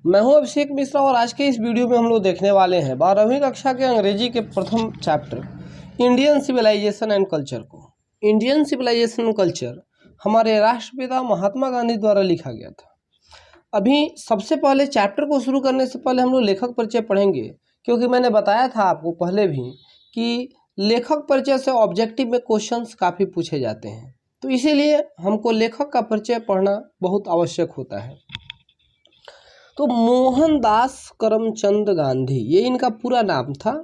मैं हूं अभिषेक मिश्रा और आज के इस वीडियो में हम लोग देखने वाले हैं 12वीं कक्षा के अंग्रेजी के प्रथम chapter Indian civilization and culture को। इंडियन सिविलाइजेशन एंड कल्चर हमारे राष्ट्रपिता महात्मा गांधी द्वारा लिखा गया था। अभी सबसे पहले चैप्टर को शुरू करने से पहले हम लोग लेखक परिचय पढ़ेंगे, क्योंकि मैंने बताया था आपको पहले भी कि लेखक परिचय से ऑब्जेक्टिव में क्वेश्चंस काफ़ी पूछे जाते हैं, तो इसीलिए हमको लेखक का परिचय पढ़ना बहुत आवश्यक होता है। तो मोहनदास करमचंद गांधी, ये इनका पूरा नाम था।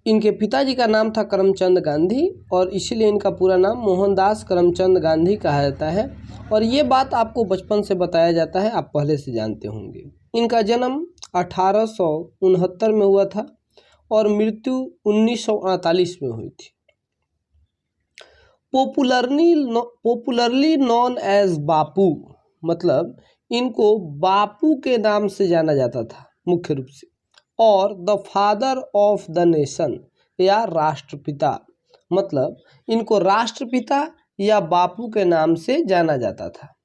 इनके पिताजी का नाम था करमचंद गांधी और इसीलिए इनका पूरा नाम मोहनदास करमचंद गांधी कहा जाता है। और ये बात आपको बचपन से बताया जाता है, आप पहले से जानते होंगे। इनका जन्म 1869 में हुआ था और मृत्यु 1948 में हुई थी। पॉपुलरली नॉन एज बापू, मतलब इनको बापू के नाम से जाना जाता था मुख्य रूप से, और the father of the nation या राष्ट्रपिता, मतलब इनको राष्ट्रपिता या बापू के नाम से जाना जाता था।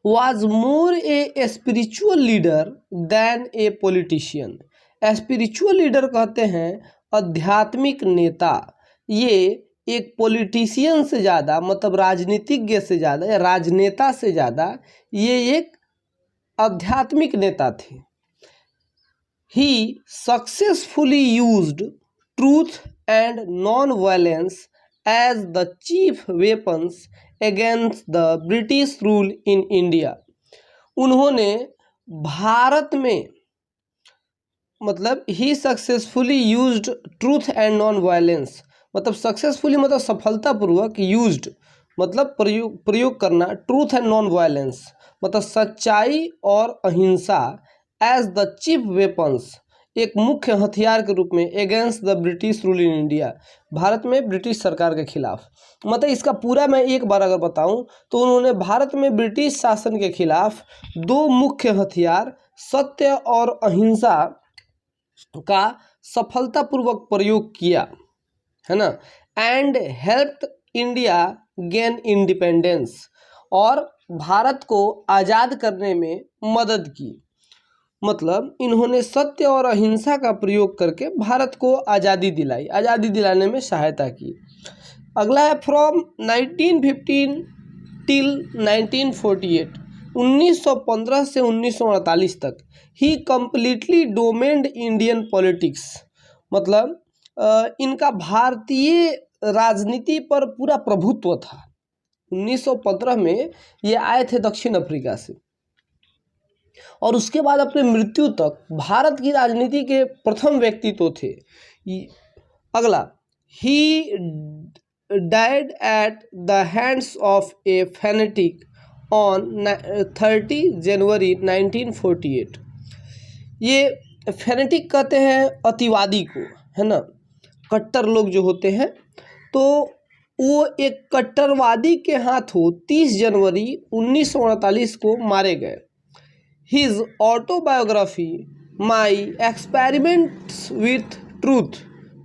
Was more a spiritual leader than a politician। Spiritual leader कहते हैं आध्यात्मिक नेता। ये एक पॉलिटिशियन से ज़्यादा, मतलब राजनीतिज्ञ से ज़्यादा या राजनेता से ज़्यादा ये एक आध्यात्मिक नेता थे। He successfully used truth and non violence as the chief weapons against the British rule in India. उन्होंने भारत में, मतलब he successfully used truth and non violence, मतलब सक्सेसफुली मतलब सफलतापूर्वक, यूज्ड मतलब प्रयोग करना, ट्रूथ एंड नॉन वायलेंस मतलब सच्चाई और अहिंसा, एज द चीफ वेपन्स एक मुख्य हथियार के रूप में, against the British rule in India Bharat में ब्रिटिश सरकार के खिलाफ। मतलब इसका पूरा मैं एक बार अगर बताऊं तो उन्होंने भारत में ब्रिटिश शासन के खिलाफ दो मुख्य हथियार सत्य और अहिंसा का सफलतापूर्वक प्रयोग किया, है ना। And helped India gain independence, और भारत को आज़ाद करने में मदद की। मतलब इन्होंने सत्य और अहिंसा का प्रयोग करके भारत को आज़ादी दिलाई, आज़ादी दिलाने में सहायता की। अगला है फ्रॉम 1915 टिल 1948, 1915 से 1948 तक ही कम्प्लीटली डोमेन्ड इंडियन पॉलिटिक्स, मतलब इनका भारतीय राजनीति पर पूरा प्रभुत्व था। 1915 में ये आए थे दक्षिण अफ्रीका से और उसके बाद अपने मृत्यु तक भारत की राजनीति के प्रथम व्यक्ति तो थे। अगला, he died at the hands of A fanatic on 30 जनवरी 1948। ये फैनेटिक कहते हैं अतिवादी को, है ना, कट्टर लोग जो होते हैं, तो वो एक कट्टरवादी के हाथों 30 जनवरी 1948 को मारे गए। His autobiography my experiments with truth,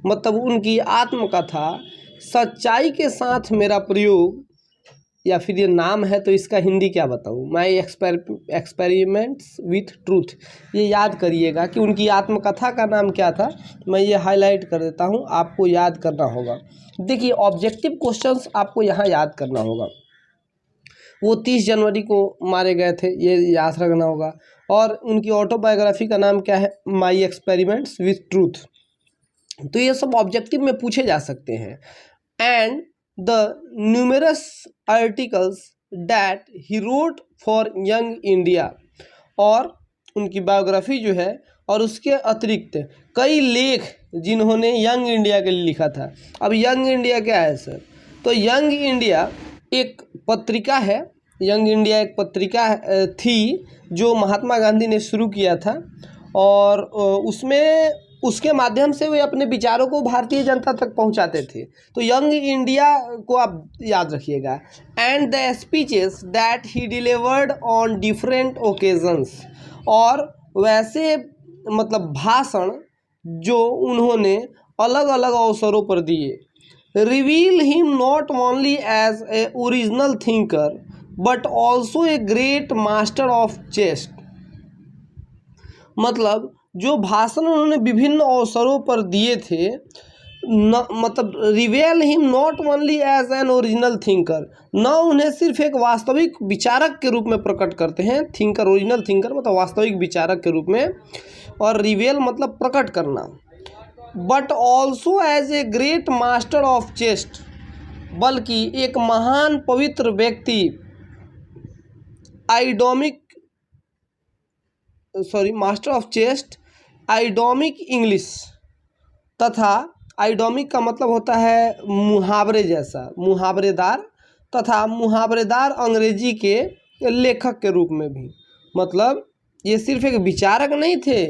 मतलब उनकी आत्मकथा सच्चाई के साथ मेरा प्रयोग, या फिर ये नाम है तो इसका हिंदी क्या बताऊँ, माई एक्सपेरिमेंट्स विथ ट्रूथ। ये याद करिएगा कि उनकी आत्मकथा का नाम क्या था, मैं ये हाईलाइट कर देता हूँ, आपको याद करना होगा। देखिए ऑब्जेक्टिव क्वेश्चंस आपको यहाँ याद करना होगा। वो 30 जनवरी को मारे गए थे, ये याद रखना होगा। और उनकी ऑटोबायोग्राफी का नाम क्या है, माई एक्सपेरिमेंट्स विथ ट्रूथ। तो ये सब ऑब्जेक्टिव में पूछे जा सकते हैं। And the numerous articles that he wrote for young India, और उनकी बायोग्राफी जो है, और उसके अतिरिक्त कई लेख जिन्होंने यंग इंडिया के लिए लिखा था। अब यंग इंडिया क्या है सर, तो यंग इंडिया एक पत्रिका है। यंग इंडिया एक पत्रिका थी जो महात्मा गांधी ने शुरू किया था, और उसमें उसके माध्यम से वे अपने विचारों को भारतीय जनता तक पहुंचाते थे। तो यंग इंडिया को आप याद रखिएगा। And the speeches that he delivered on different occasions, और वैसे मतलब भाषण जो उन्होंने अलग अलग अवसरों पर दिए। Reveal him not only as a original thinker but also a great master of chess. मतलब जो भाषण उन्होंने विभिन्न अवसरों पर दिए थे, मतलब reveal him not only as an original thinker, न उन्हें सिर्फ एक वास्तविक विचारक के रूप में प्रकट करते हैं, थिंकर ओरिजिनल थिंकर मतलब वास्तविक विचारक के रूप में, और रिवेल मतलब प्रकट करना, but also as a great master of chess, बल्कि एक महान पवित्र व्यक्ति master of chess idiomatic English, तथा आइडोमिक का मतलब होता है मुहावरे जैसा, मुहावरेदार, तथा मुहावरेदार अंग्रेजी के लेखक के रूप में भी। मतलब ये सिर्फ एक विचारक नहीं थे,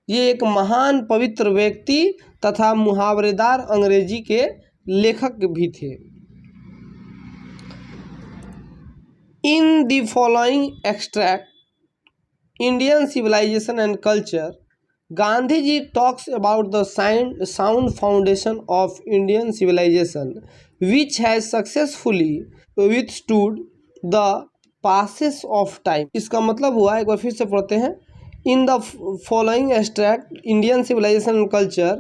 ये एक महान पवित्र व्यक्ति तथा मुहावरेदार अंग्रेजी के लेखक भी थे। In the following extract Indian civilization and culture, Gandhi ji talks about the sound foundation of Indian civilization, which has successfully withstood the passes of time। इसका मतलब हुआ, एक बार फिर से पढ़ते हैं। In the following extract Indian civilization and culture,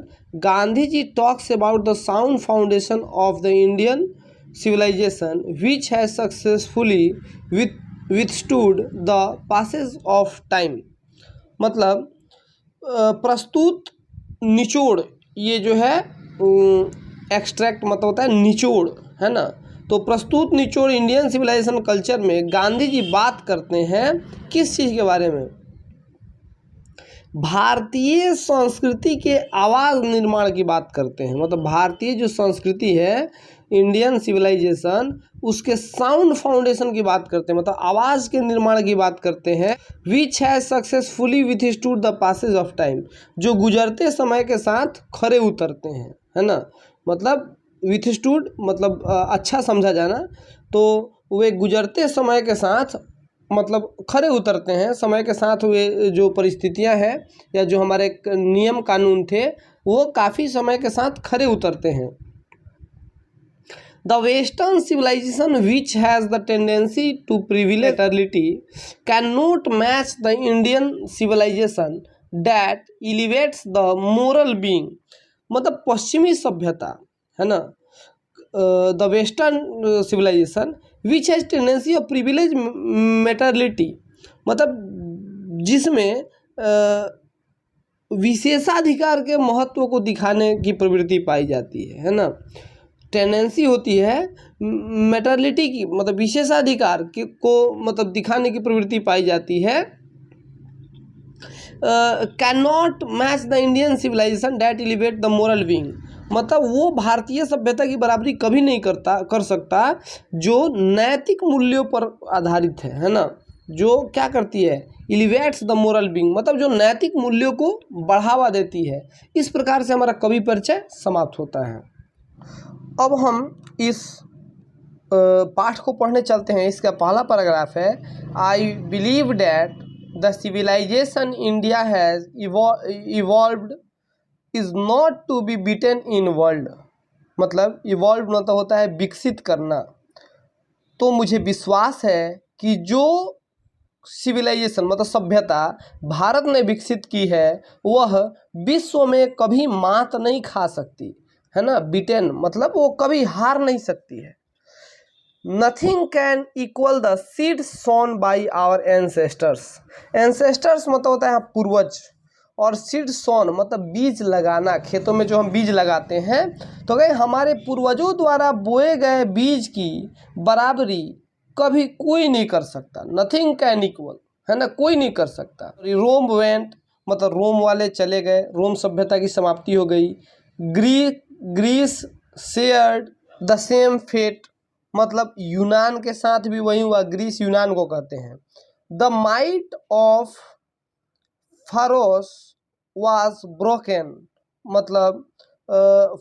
Gandhi ji talks about the sound foundation of the Indian civilization, which has successfully withstood the passes of time। मतलब प्रस्तुत निचोड़, ये जो है एक्सट्रैक्ट मतलब होता है निचोड़, है ना। तो प्रस्तुत निचोड़ इंडियन सिविलाइजेशन कल्चर में गांधी जी बात करते हैं किस चीज़ के बारे में? भारतीय संस्कृति के आवाज़ निर्माण की बात करते हैं। मतलब भारतीय जो संस्कृति है, इंडियन सिविलाइजेशन, उसके साउंड फाउंडेशन की बात करते हैं, मतलब आवाज़ के निर्माण की बात करते हैं। Which has successfully withstood the passage of time, जो गुजरते समय के साथ खरे उतरते हैं, है ना। मतलब विथस्टूड मतलब अच्छा समझा जाना, तो वे गुजरते समय के साथ मतलब खरे उतरते हैं, समय के साथ वे जो परिस्थितियां हैं या जो हमारे नियम कानून थे वो काफ़ी समय के साथ खरे उतरते हैं। The western civilization which has the tendency to privilege maternity can not match the Indian civilization that elevates the moral being. मतलब पश्चिमी सभ्यता, है ना, the western civilization which has tendency of privilege maternity, मतलब जिसमें विशेषाधिकार के महत्व को दिखाने की प्रवृत्ति पाई जाती है ना। टेंडेंसी होती है मैटरनिटी की, मतलब विशेषाधिकार को मतलब दिखाने की प्रवृत्ति पाई जाती है। Can not match the Indian civilization that elevate the moral being, मतलब वो भारतीय सभ्यता की बराबरी कभी नहीं कर सकता जो नैतिक मूल्यों पर आधारित है ना। जो क्या करती है, एलिवेट्स द मोरल बीइंग, मतलब जो नैतिक मूल्यों को बढ़ावा देती है। इस प्रकार से हमारा कवि परिचय समाप्त होता है। अब हम इस पाठ को पढ़ने चलते हैं। इसका पहला पैराग्राफ है, I believe that the civilization India has evolved is not to be beaten in world. मतलब इवॉल्व मतलब होता है विकसित करना। तो मुझे विश्वास है कि जो सिविलाइजेशन मतलब सभ्यता भारत ने विकसित की है वह विश्व में कभी मात नहीं खा सकती, है ना। बीटन मतलब वो कभी हार नहीं सकती है। Nothing can equal the seed sown by our ancestors. Ancestors मतलब होता है पूर्वज, और सीड सोन मतलब बीज लगाना, खेतों में जो हम बीज लगाते हैं, तो कहीं हमारे पूर्वजों द्वारा बोए गए बीज की बराबरी कभी कोई नहीं कर सकता। नथिंग कैन इक्वल, है ना, कोई नहीं कर सकता। रोम वेंट मतलब रोम वाले चले गए, रोम सभ्यता की समाप्ति हो गई। Greece shared the same fate, मतलब यूनान के साथ भी वही हुआ। ग्रीस यूनान को कहते हैं। The might of Pharaohs was broken, मतलब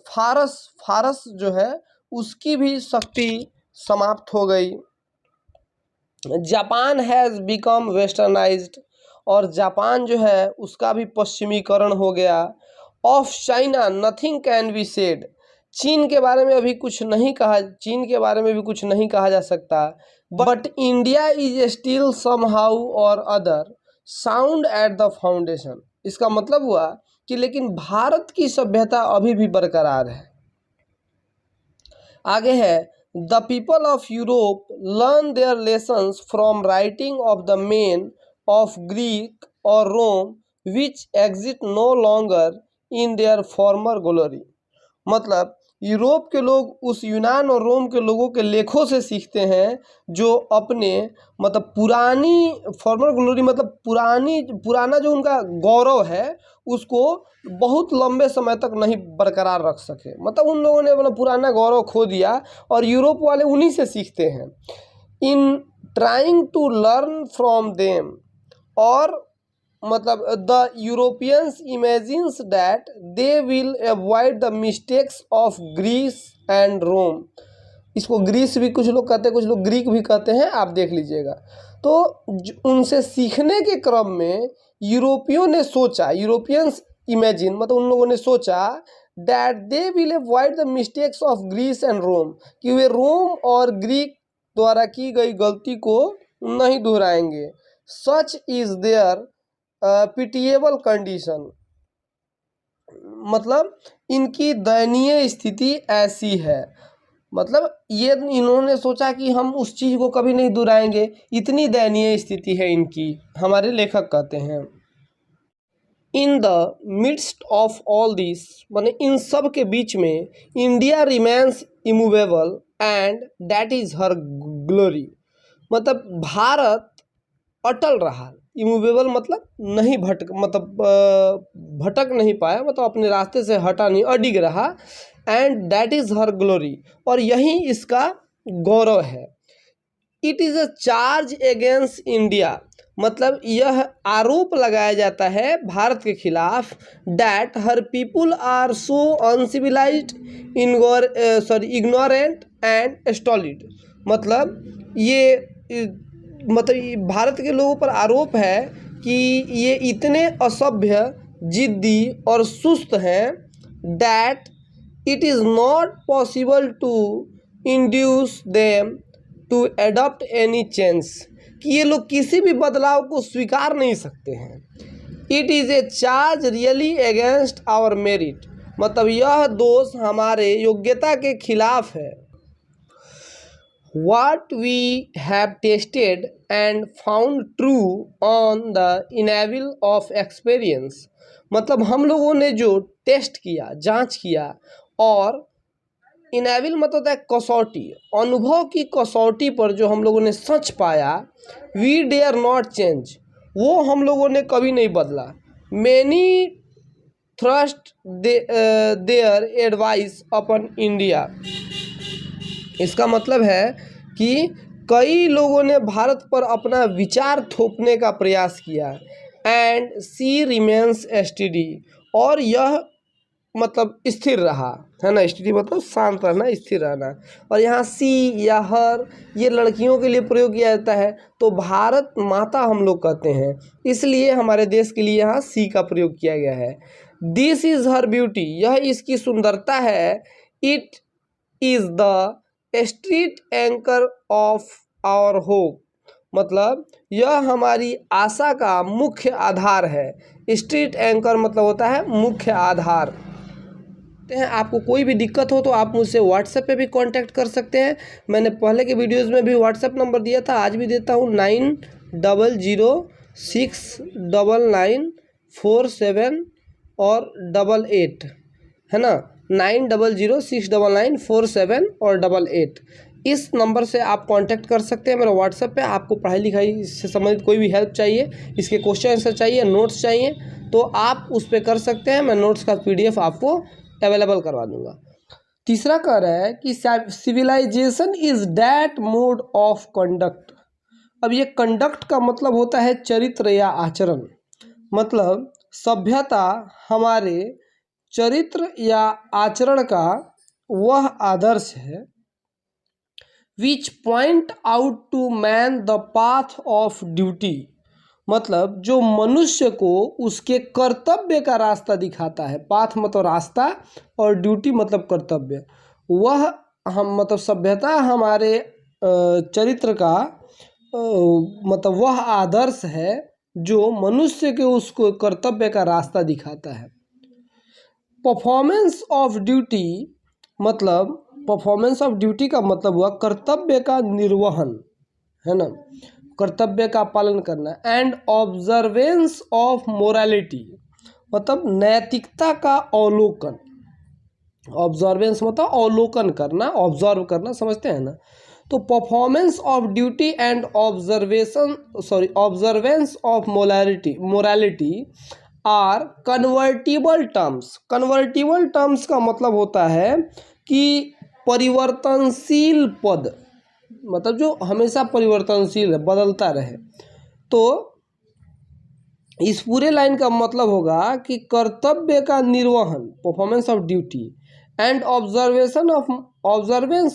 फारस जो है उसकी भी शक्ति समाप्त हो गई। जापान हैज़ बिकम वेस्टर्नाइज्ड, और जापान जो है उसका भी पश्चिमीकरण हो गया। Of China nothing can be said, चीन के बारे में अभी कुछ नहीं कहा, चीन के बारे में भी कुछ नहीं कहा जा सकता। But India is still somehow or other sound at the foundation. इसका मतलब हुआ कि लेकिन भारत की सभ्यता अभी भी बरकरार है। आगे है, the people of Europe learn their lessons from writing of the men of Greek or Rome which exist no longer in their former glory. मतलब यूरोप के लोग उस यूनान और रोम के लोगों के लेखों से सीखते हैं जो अपने मतलब पुरानी फॉर्मर ग्लोरी मतलब पुराना जो उनका गौरव है उसको बहुत लंबे समय तक नहीं बरकरार रख सके। मतलब उन लोगों ने अपना पुराना गौरव खो दिया और यूरोप वाले उन्हीं से सीखते हैं। In trying to learn from them, और मतलब the Europeans imagines that they will avoid the mistakes of Greece and Rome. इसको ग्रीस भी कुछ लोग कहते हैं, कुछ लोग ग्रीक भी कहते हैं, आप देख लीजिएगा। तो उनसे सीखने के क्रम में यूरोपियों ने सोचा, यूरोपियंस इमेजिन मतलब उन लोगों ने सोचा that they will avoid the mistakes of Greece and Rome, कि वे रोम और ग्रीक द्वारा की गई गलती को नहीं दोहराएंगे। Such is their pitiable condition, मतलब इनकी दयनीय स्थिति ऐसी है। मतलब ये इन्होंने सोचा कि हम उस चीज़ को कभी नहीं दोहराएंगे, इतनी दयनीय स्थिति है इनकी, हमारे लेखक कहते हैं। In the midst of all this, माने इन सब के बीच में India remains immovable and that is her glory. मतलब भारत अटल रहा, इमूवेबल मतलब नहीं भटक नहीं पाया, मतलब अपने रास्ते से हटा नहीं, अडिग रहा। And that is her glory, और यही इसका गौरव है। It is a charge against India, मतलब यह आरोप लगाया जाता है भारत के खिलाफ that her people are so uncivilised ignorant and stolid. मतलब ये भारत के लोगों पर आरोप है कि ये इतने असभ्य, जिद्दी और सुस्त हैं that it is not possible to induce them to adopt any change, कि ये लोग किसी भी बदलाव को स्वीकार नहीं सकते हैं। It is a charge really against our merit, मतलब यह दोष हमारे योग्यता के खिलाफ है। What we have tasted and found true on the inevitable of experience, मतलब हम लोगों ने जो टेस्ट किया, जांच किया, और इनेविल मतलब होता है कसौटी, अनुभव की कसौटी पर जो हम लोगों ने सच पाया, वी डेयर नॉट चेंज, वो हम लोगों ने कभी नहीं बदला। Many thrust their advice upon India, इसका मतलब है कि कई लोगों ने भारत पर अपना विचार थोपने का प्रयास किया। एंड सी रिमेन्स एसटीडी, और यह मतलब स्थिर रहा, है ना। स्टडी मतलब शांत रहना, स्थिर रहना। और यहाँ सी या हर ये लड़कियों के लिए प्रयोग किया जाता है, तो भारत माता हम लोग कहते हैं, इसलिए हमारे देश के लिए यहाँ सी का प्रयोग किया गया है। दिस इज़ हर ब्यूटी, यह इसकी सुंदरता है। It is the street anchor of our hope, मतलब यह हमारी आशा का मुख्य आधार है। स्ट्रीट एंकर मतलब होता है मुख्य आधार। आपको कोई भी दिक्कत हो तो आप मुझसे व्हाट्सएप पे भी कांटेक्ट कर सकते हैं। मैंने पहले के वीडियोस में भी व्हाट्सएप नंबर दिया था, आज भी देता हूँ, 90069947 और 88, है ना, 90069947 और 88। इस नंबर से आप कांटेक्ट कर सकते हैं मेरा व्हाट्सएप पे। आपको पढ़ाई लिखाई से संबंधित कोई भी हेल्प चाहिए, इसके क्वेश्चन आंसर चाहिए, नोट्स चाहिए, तो आप उस पर कर सकते हैं। मैं नोट्स का PDF आपको अवेलेबल करवा दूंगा। तीसरा कह रहा है कि civilization is that mode of conduct. अब ये कंडक्ट का मतलब होता है चरित्र या आचरण, मतलब सभ्यता हमारे चरित्र या आचरण का वह आदर्श है which point out to man the path of duty, मतलब जो मनुष्य को उसके कर्तव्य का रास्ता दिखाता है। पाथ मतलब रास्ता और ड्यूटी मतलब कर्तव्य। वह हम मतलब सभ्यता हमारे चरित्र का मतलब वह आदर्श है जो मनुष्य के उसको कर्तव्य का रास्ता दिखाता है। परफॉर्मेंस ऑफ ड्यूटी मतलब परफॉर्मेंस ऑफ ड्यूटी का मतलब हुआ कर्तव्य का निर्वहन, है ना, कर्तव्य का पालन करना। एंड ऑब्जर्वेंस ऑफ मोरालिटी मतलब नैतिकता का अवलोकन। ऑब्जर्वेंस मतलब अवलोकन करना, ऑब्जर्व करना, समझते हैं ना। तो performance of duty and observance of morality are convertible terms. Convertible terms का मतलब होता है कि परिवर्तनशील पद, मतलब जो हमेशा परिवर्तनशील है, बदलता रहे। तो इस पूरे लाइन का मतलब होगा कि कर्तव्य का निर्वहन, performance of duty, and observance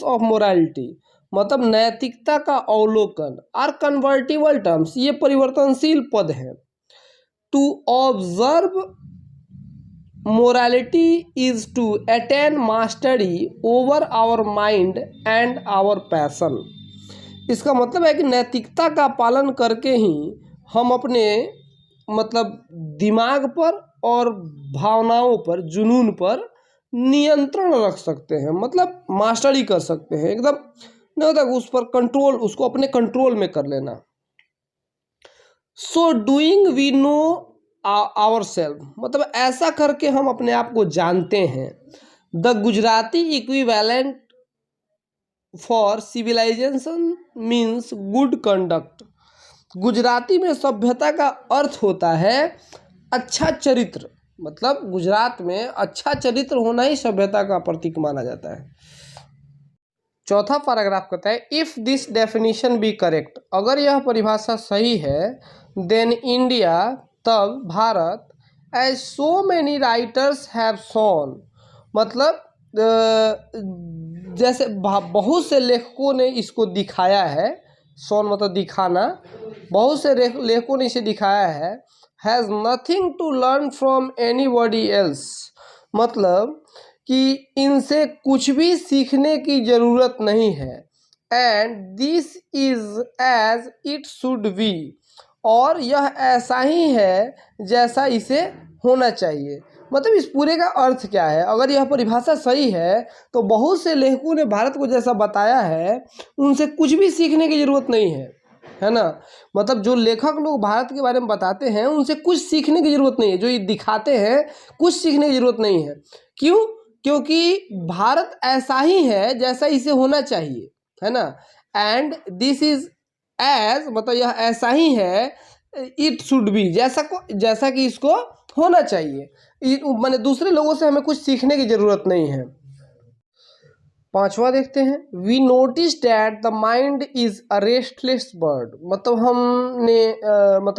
of morality मतलब नैतिकता का अवलोकन, आर कन्वर्टिबल टर्म्स, ये परिवर्तनशील पद हैं। To observe morality is to attain mastery over our mind and our passion. इसका मतलब है कि नैतिकता का पालन करके ही हम अपने मतलब दिमाग पर और भावनाओं पर, जुनून पर नियंत्रण रख सकते हैं, मतलब मास्टरी कर सकते हैं, एकदम नहीं होता उस पर कंट्रोल, उसको अपने कंट्रोल में कर लेना। So doing we know our self मतलब ऐसा करके हम अपने आप को जानते हैं। The Gujarati equivalent for civilization means good conduct. Gujarati में सभ्यता का अर्थ होता है अच्छा चरित्र, मतलब गुजरात में अच्छा चरित्र होना ही सभ्यता का प्रतीक माना जाता है। चौथा पैराग्राफ कहता है if this definition be correct, अगर यह परिभाषा सही है, देन इंडिया तब Bharat, as so many writers have shown मतलब जैसे बहुत से लेखकों ने इसको दिखाया है, शोन मतलब दिखाना, बहुत से लेखकों ने इसे दिखाया है। Has nothing to learn from anybody else मतलब कि इनसे कुछ भी सीखने की ज़रूरत नहीं है। And this is as it should be और यह ऐसा ही है जैसा इसे होना चाहिए। मतलब इस पूरे का अर्थ क्या है, अगर यह परिभाषा सही है तो बहुत से लेखकों ने भारत को जैसा बताया है उनसे कुछ भी सीखने की ज़रूरत नहीं है ना। मतलब जो लेखक लोग भारत के बारे में बताते हैं उनसे कुछ सीखने की ज़रूरत नहीं है, जो ये दिखाते हैं कुछ सीखने की ज़रूरत नहीं है। क्यों? क्योंकि भारत ऐसा ही है जैसा इसे होना चाहिए, है ना। एंड दिस इज एज मतलब यह ऐसा ही है, इट शुड बी जैसा कि इसको होना चाहिए, माने दूसरे लोगों से हमें कुछ सीखने की ज़रूरत नहीं है। पांचवा देखते हैं, we notice that the mind is a restless bird मतलब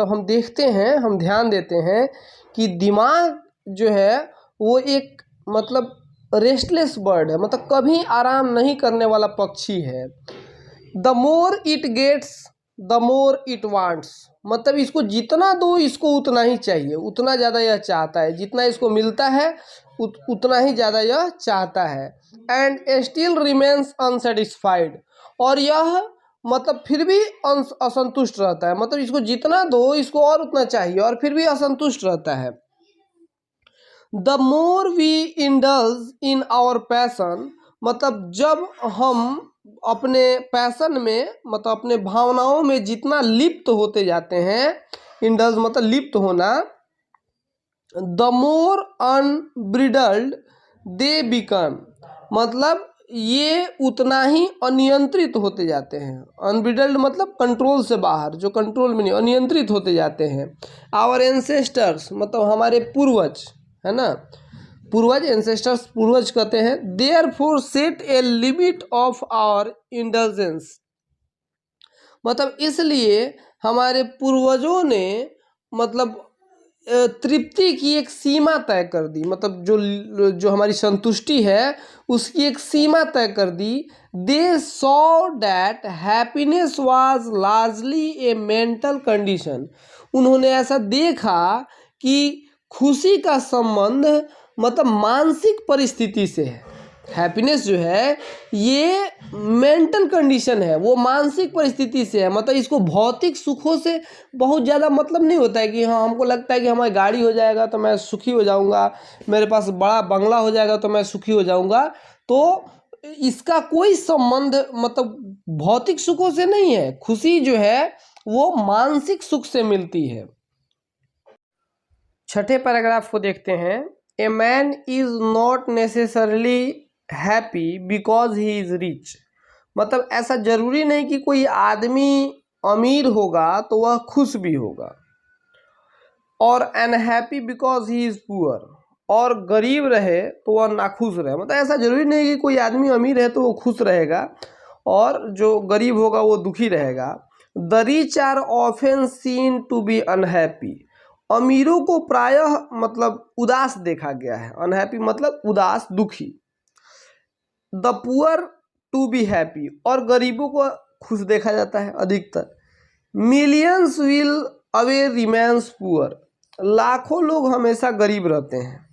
हम देखते हैं, हम ध्यान देते हैं कि दिमाग जो है वो एक मतलब रेस्टलेस बर्ड है, मतलब कभी आराम नहीं करने वाला पक्षी है। The more it gets the more it wants मतलब इसको जितना दो इसको उतना ही चाहिए, उतना ज़्यादा यह चाहता है, जितना इसको मिलता है उतना ही ज़्यादा यह चाहता है। एंड स्टिल रिमेन्स अनसेटिस्फाइड और यह मतलब फिर भी असंतुष्ट रहता है, मतलब इसको जितना दो इसको और उतना चाहिए और फिर भी असंतुष्ट रहता है। The more we indulge in our passion मतलब जब हम अपने पैसन में मतलब अपने भावनाओं में जितना लिप्त होते जाते हैं, इंडल्ज मतलब लिप्त होना, the more unbridled they become मतलब ये उतना ही अनियंत्रित होते जाते हैं। अनब्रिडल्ड मतलब कंट्रोल से बाहर, जो कंट्रोल में नहीं, अनियंत्रित होते जाते हैं। आवर एंसेस्टर्स मतलब हमारे पूर्वज, है ना, पूर्वज, एंसेस्टर्स पूर्वज कहते हैं। Therefore set a limit of our indulgence मतलब इसलिए हमारे पूर्वजों ने मतलब तृप्ति की एक सीमा तय कर दी, मतलब जो हमारी संतुष्टि है उसकी एक सीमा तय कर दी। They saw that happiness was largely a mental condition उन्होंने ऐसा देखा कि खुशी का संबंध मतलब मानसिक परिस्थिति से है, हैप्पीनेस जो है ये मेंटल कंडीशन है, वो मानसिक परिस्थिति से है। मतलब इसको भौतिक सुखों से बहुत ज़्यादा मतलब नहीं होता है कि हाँ हमको लगता है कि हमारी गाड़ी हो जाएगा तो मैं सुखी हो जाऊंगा, मेरे पास बड़ा बंगला हो जाएगा तो मैं सुखी हो जाऊंगा। तो इसका कोई संबंध मतलब भौतिक सुखों से नहीं है। खुशी जो है वो मानसिक सुख से मिलती है। छठे पैराग्राफ को देखते हैं। A man is not necessarily happy because he is rich. मतलब ऐसा जरूरी नहीं कि कोई आदमी अमीर होगा तो वह खुश भी होगा, और unhappy because he is poor, और गरीब रहे तो वह नाखुश रहे। मतलब ऐसा जरूरी नहीं कि कोई आदमी अमीर है तो वो खुश रहेगा और जो गरीब होगा वो दुखी रहेगा। The rich are often seen to be unhappy. अमीरों को प्रायः मतलब उदास देखा गया है। अनहैप्पी मतलब उदास, दुखी। The poor to be happy, और गरीबों को खुश देखा जाता है अधिकतर। मिलियंस विल अवे रिमेन्स पुअर। लाखों लोग हमेशा गरीब रहते हैं।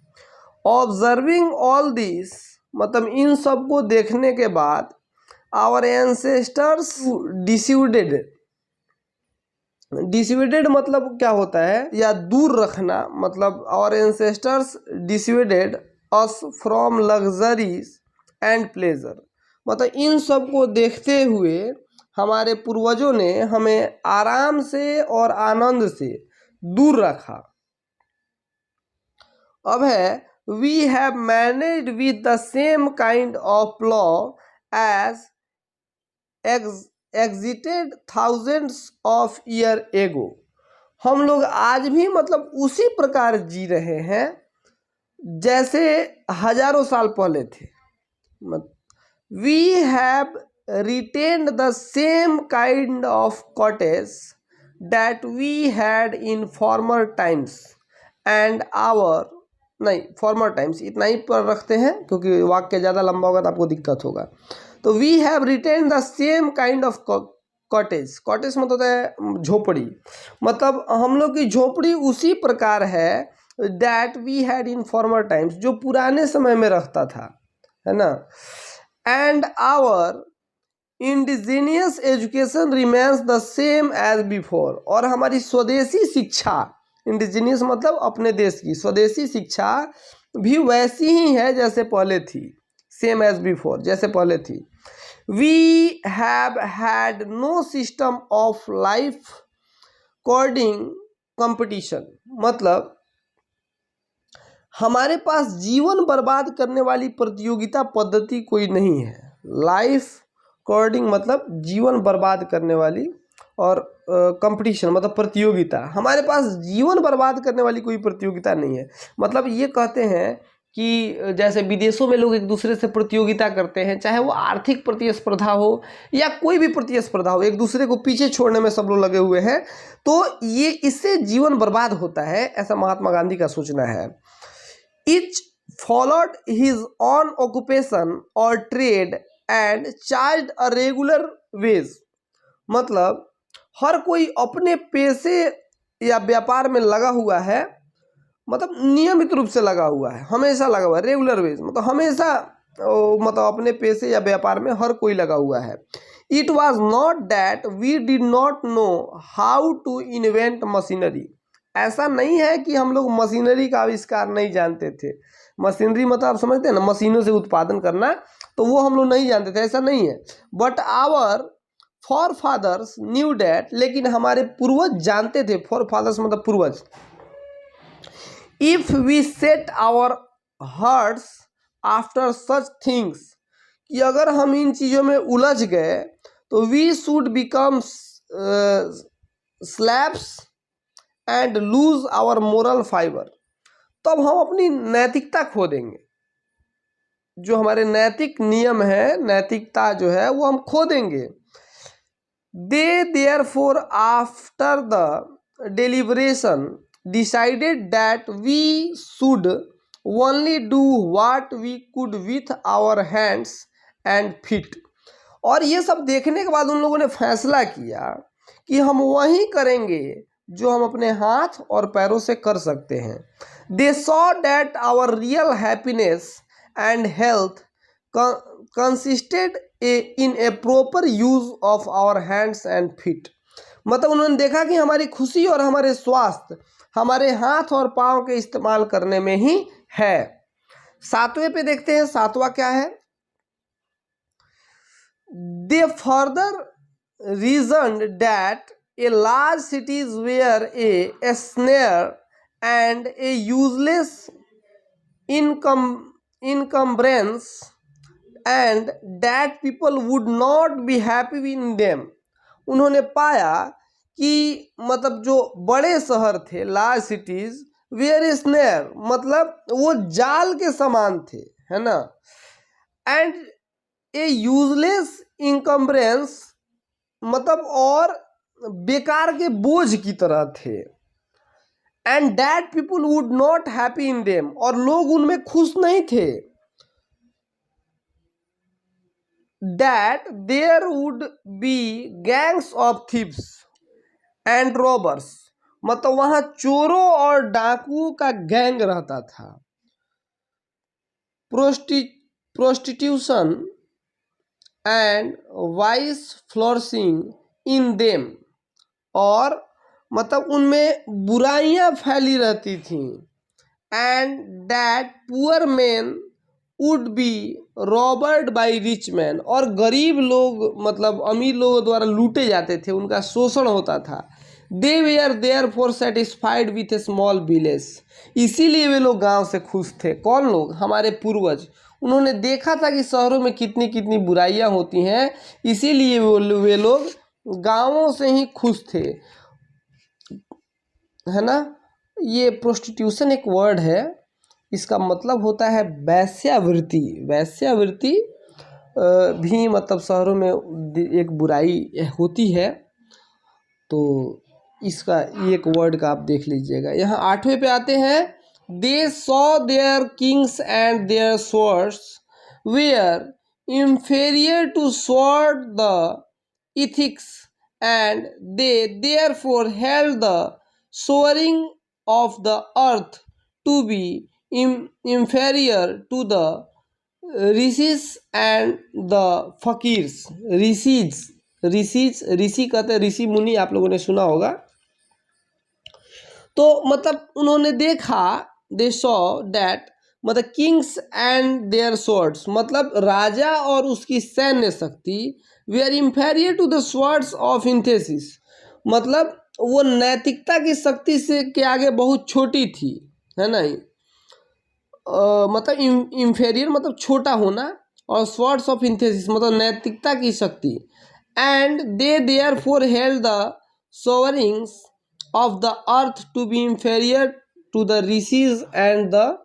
ऑब्जर्विंग ऑल दिस, मतलब इन सब को देखने के बाद, आवर एंसेस्टर्स डिसीडेड। डिसीडेड मतलब क्या होता है, या दूर रखना। मतलब our ancestors dissuaded us from luxuries and pleasure. मतलब इन सब को देखते हुए हमारे पूर्वजों ने हमें आराम से और आनंद से दूर रखा। अब है we have managed with the same kind of law as existed thousands of year ago. हम लोग आज भी मतलब उसी प्रकार जी रहे हैं जैसे हजारों साल पहले थे। We have retained the same kind of cottage that we had in former times and our, नहीं फॉर्मर टाइम्स इतना ही पर रखते हैं क्योंकि वाक्य ज़्यादा लंबा होगा तो आपको दिक्कत होगा। तो we have retain the same kind of cottage. Cottage मतलब होता है झोपड़ी। मतलब हम लोग की झोपड़ी उसी प्रकार है that we had in former times, जो पुराने समय में रहता था, है ना। And our indigenous education remains the same as before. और हमारी स्वदेशी शिक्षा, इंडिजीनियस मतलब अपने देश की, स्वदेशी शिक्षा भी वैसी ही है जैसे पहले थी। सेम एज बिफोर, जैसे पहले थी। We have had no system of life corroding competition. मतलब हमारे पास जीवन बर्बाद करने वाली प्रतियोगिता पद्धति कोई नहीं है। लाइफ कोडिंग मतलब जीवन बर्बाद करने वाली, और कंपटीशन मतलब प्रतियोगिता। हमारे पास जीवन बर्बाद करने वाली कोई प्रतियोगिता नहीं है। मतलब ये कहते हैं कि जैसे विदेशों में लोग एक दूसरे से प्रतियोगिता करते हैं, चाहे वो आर्थिक प्रतिस्पर्धा हो या कोई भी प्रतिस्पर्धा हो, एक दूसरे को पीछे छोड़ने में सब लोग लगे हुए हैं। तो ये इससे जीवन बर्बाद होता है, ऐसा महात्मा गांधी का सोचना है। Each followed his own occupation or trade and charged a regular wage। मतलब हर कोई अपने पेशे या व्यापार में लगा हुआ है, मतलब नियमित रूप से लगा हुआ है, हमेशा लगा हुआ है। रेगुलर वेज मतलब हमेशा मतलब अपने पेशे या व्यापार में हर कोई लगा हुआ है। It was not that we did not know how to invent machinery. ऐसा नहीं है कि हम लोग मशीनरी का आविष्कार नहीं जानते थे। मशीनरी मतलब आप समझते हैं ना, मशीनों से उत्पादन करना, तो वो हम लोग नहीं जानते थे, ऐसा नहीं है। But our forefathers knew that, लेकिन हमारे पूर्वज जानते थे। फॉर फादर्स मतलब पूर्वज। If we set our hearts after such things, कि अगर हम इन चीज़ों में उलझ गए तो we should become slaves and lose our moral fibre. तब हम अपनी नैतिकता खो देंगे। जो हमारे नैतिक नियम है, नैतिकता जो है वो हम खो देंगे। They therefore after the deliberation decided that we should only do what we could with our hands and feet. और ये सब देखने के बाद उन लोगों ने फैसला किया कि हम वही करेंगे जो हम अपने हाथ और पैरों से कर सकते हैं। They saw that our real happiness and health consisted in a proper use of our hands and feet. मतलब उन्होंने देखा कि हमारी खुशी और हमारे स्वास्थ्य हमारे हाथ और पाँव के इस्तेमाल करने में ही है। सातवें पे देखते हैं, सातवां क्या है। They further reasoned that a large cities were a snare and a useless encumbrance and that people would not be happy in them. उन्होंने पाया कि मतलब जो बड़े शहर थे, large cities, were a snare मतलब वो जाल के समान थे, है ना, एंड ए यूजलेस इनकम्ब्रेंस मतलब और बेकार के बोझ की तरह थे, and that people would not happy in them और लोग उनमें खुश नहीं थे, that there would be gangs of thieves and robbers मतलब वहां चोरों और डाकुओं का गैंग रहता था, prostitution and vice flourishing in them और मतलब उनमें बुराइयां फैली रहती थीं, and that poor man would be robbed by rich man और गरीब लोग मतलब अमीर लोगों द्वारा लूटे जाते थे, उनका शोषण होता था। They were therefore satisfied with a small village, इसीलिए वे लोग गांव से खुश थे। कौन लोग? हमारे पूर्वज। उन्होंने देखा था कि शहरों में कितनी कितनी बुराइयां होती हैं, इसीलिए वे लोग गांवों से ही खुश थे, है ना। ये प्रोस्टिट्यूशन एक वर्ड है, इसका मतलब होता है वैश्यावृत्ति। वैश्यावृत्ति भी मतलब शहरों में एक बुराई होती है, तो इसका एक वर्ड का आप देख लीजिएगा। यहाँ आठवें पे आते हैं। They saw their kings and their swords were inferior to sword the ethics and they therefore held the sovereigns of the earth to be inferior to the rishis and the fakirs. ऋषि कहते हैं ऋषि मुनि, आप लोगों ने सुना होगा। तो मतलब उन्होंने देखा, दे सॉ दैट मतलब किंग्स एंड देयर स्वॉर्ड्स मतलब राजा और उसकी सैन्य शक्ति वे are inferior to the swords of इंथेसिस मतलब वो नैतिकता की शक्ति से के आगे बहुत छोटी थी, है ना। मतलब इंफेरियर मतलब छोटा होना और स्वॉर्ड्स ऑफ इंथेसिस मतलब नैतिकता की शक्ति, and they therefore held the sovereigns of the earth to be inferior to the rishis and the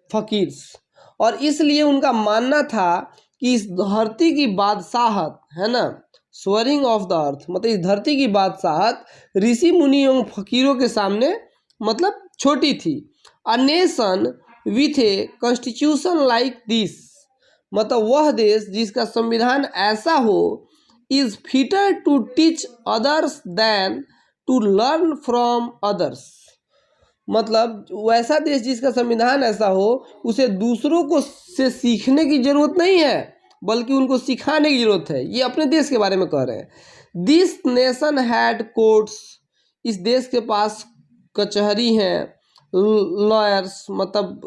fakirs. और इसलिए उनका मानना था कि इस धरती की बादशाहत, है ना, स्वरिंग ऑफ द अर्थ मतलब इस धरती की बादशाहत ऋषि मुनि एवं फकीरों के सामने मतलब छोटी थी। A nation with a constitution like this मतलब वह देश जिसका संविधान ऐसा हो, is fitter to teach others than to learn from others मतलब वैसा देश जिसका संविधान ऐसा हो, उसे दूसरों को से सीखने की जरूरत नहीं है बल्कि उनको सिखाने की जरूरत है। ये अपने देश के बारे में कह रहे हैं। दिस नेशन हैड कोर्ट्स इस देश के पास कचहरी हैं, लॉयर्स मतलब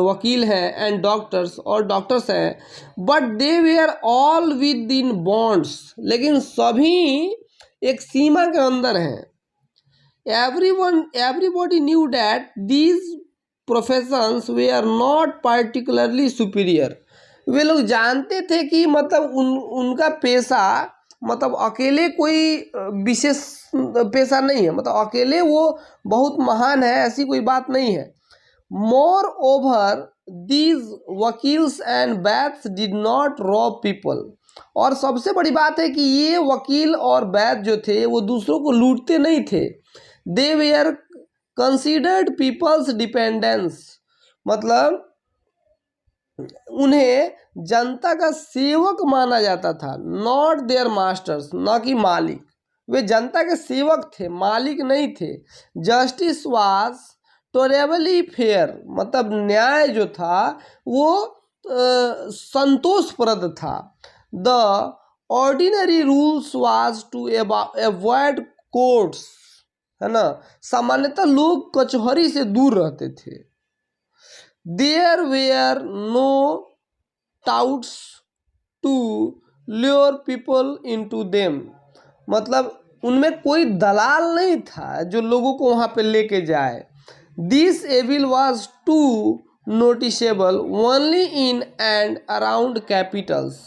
वकील हैं, एंड डॉक्टर्स और डॉक्टर्स हैं, but they were all within bounds लेकिन सभी एक सीमा के अंदर हैं। everybody knew that these professions were not particularly superior वे लोग जानते थे कि मतलब उनका पेशा मतलब अकेले कोई विशेष पेशा नहीं है, मतलब अकेले वो बहुत महान है ऐसी कोई बात नहीं है। Moreover these vakils and vaids did not rob people और सबसे बड़ी बात है कि ये वकील और वैद्य जो थे वो दूसरों को लूटते नहीं थे। दे वेयर कंसिडर्ड पीपल्स डिपेंडेंस मतलब उन्हें जनता का सेवक माना जाता था, नॉट देयर मास्टर्स न कि मालिक। वे जनता के सेवक थे, मालिक नहीं थे। जस्टिस वाज टोरेबली फेयर मतलब न्याय जो था वो संतोषप्रद था। The ordinary rules was to avoid courts, है ना, सामान्यतः लोग कचहरी से दूर रहते थे। There were no touts to lure people into them, मतलब उनमें कोई दलाल नहीं था जो लोगों को वहाँ पे लेके जाए। This evil was too noticeable only in and around capitals,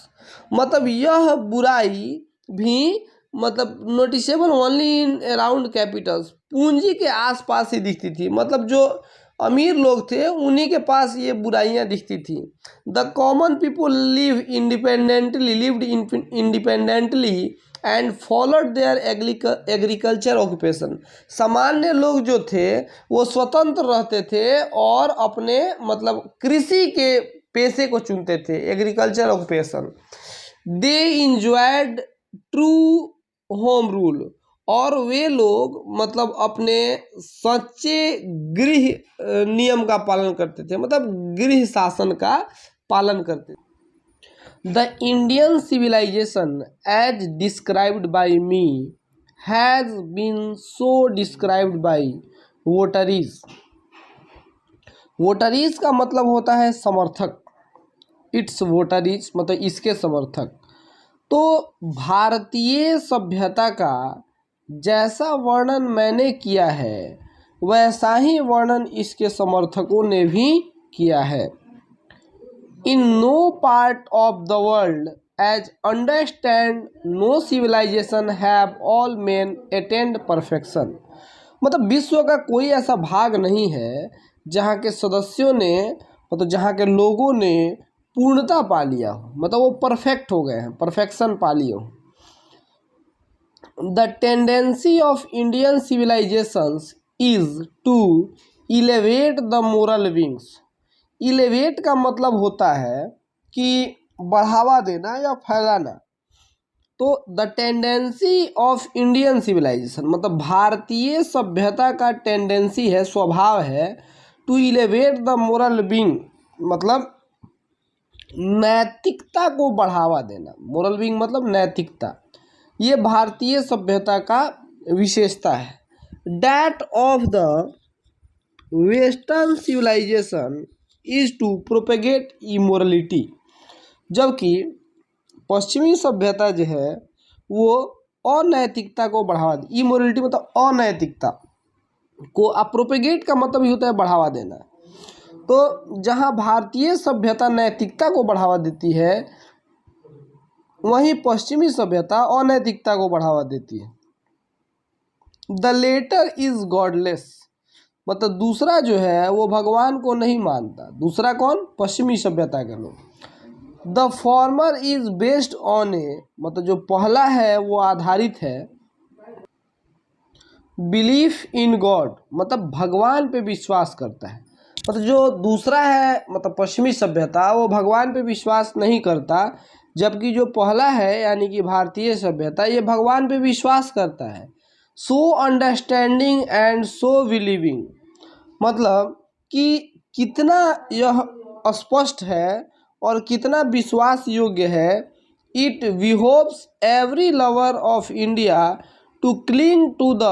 मतलब यह बुराई भी मतलब noticeable only in around capitals, पूंजी के आसपास ही दिखती थी, मतलब जो अमीर लोग थे उन्हीं के पास ये बुराइयां दिखती थी। The common people lived independently and followed there agriculture occupation, सामान्य लोग जो थे वो स्वतंत्र रहते थे और अपने मतलब कृषि के पेशे को चुनते थे, एग्रीकल्चर ऑक्यूपेशन। दे इंजॉयड ट्रू होम रूल, और वे लोग मतलब अपने सच्चे गृह नियम का पालन करते थे, मतलब गृह शासन का पालन करते थे। The Indian civilisation as described by me has been so described by votaries. Votaries का मतलब होता है समर्थक, इट्स वोटरीज मतलब इसके समर्थक। तो भारतीय सभ्यता का जैसा वर्णन मैंने किया है वैसा ही वर्णन इसके समर्थकों ने भी किया है। In no part of the world as understand no civilization have all men attained perfection, मतलब विश्व का कोई ऐसा भाग नहीं है जहाँ के सदस्यों ने मतलब जहाँ के लोगों ने पूर्णता पा लिया हो, मतलब वो परफेक्ट हो गए हैं, परफेक्शन पा लिए हो। The tendency of Indian civilizations is to elevate the moral wings. Elevate का मतलब होता है कि बढ़ावा देना या फैलाना। तो the tendency of Indian civilization मतलब भारतीय सभ्यता का टेंडेंसी है, स्वभाव है, to elevate the moral being मतलब नैतिकता को बढ़ावा देना। मोरल विंग मतलब नैतिकता, ये भारतीय सभ्यता का विशेषता है। That of the western civilization is to propagate immorality, जबकि पश्चिमी सभ्यता जो है वो अनैतिकता को बढ़ावा दे। इमोरलिटी मतलब अनैतिकता को, प्रोपेगेट का मतलब ही होता है बढ़ावा देना। तो जहाँ भारतीय सभ्यता नैतिकता को बढ़ावा देती है वहीं पश्चिमी सभ्यता अनैतिकता को बढ़ावा देती है। द लेटर इज गॉडलेस मतलब दूसरा जो है वो भगवान को नहीं मानता। दूसरा कौन? पश्चिमी सभ्यता के लोग। The former is based on a मतलब जो पहला है वो आधारित है बिलीफ इन गॉड मतलब भगवान पे विश्वास करता है। मतलब जो दूसरा है मतलब पश्चिमी सभ्यता वो भगवान पे विश्वास नहीं करता, जबकि जो पहला है यानी कि भारतीय सभ्यता ये भगवान पे विश्वास करता है। So understanding and so believing मतलब कि कितना यह स्पष्ट है और कितना विश्वास योग्य है। It behoves every lover of India to cling to the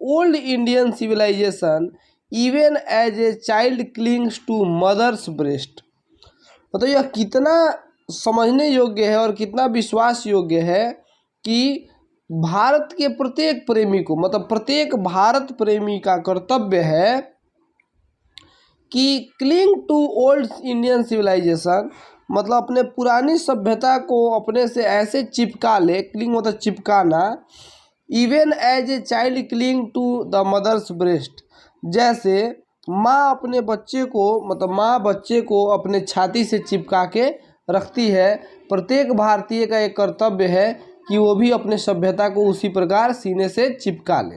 old Indian civilisation even as a child clings to mother's breast. मतलब यह कितना समझने योग्य है और कितना विश्वास योग्य है कि भारत के प्रत्येक प्रेमी को मतलब प्रत्येक भारत प्रेमी का कर्तव्य है कि cling to old Indian civilization मतलब अपने पुरानी सभ्यता को अपने से ऐसे चिपका ले। क्लिंग मतलब चिपकाना। Even as a child cling to the mother's breast, जैसे माँ अपने बच्चे को मतलब माँ बच्चे को अपने छाती से चिपका के रखती है। प्रत्येक भारतीय का एक कर्तव्य है कि वो भी अपने सभ्यता को उसी प्रकार सीने से चिपका ले।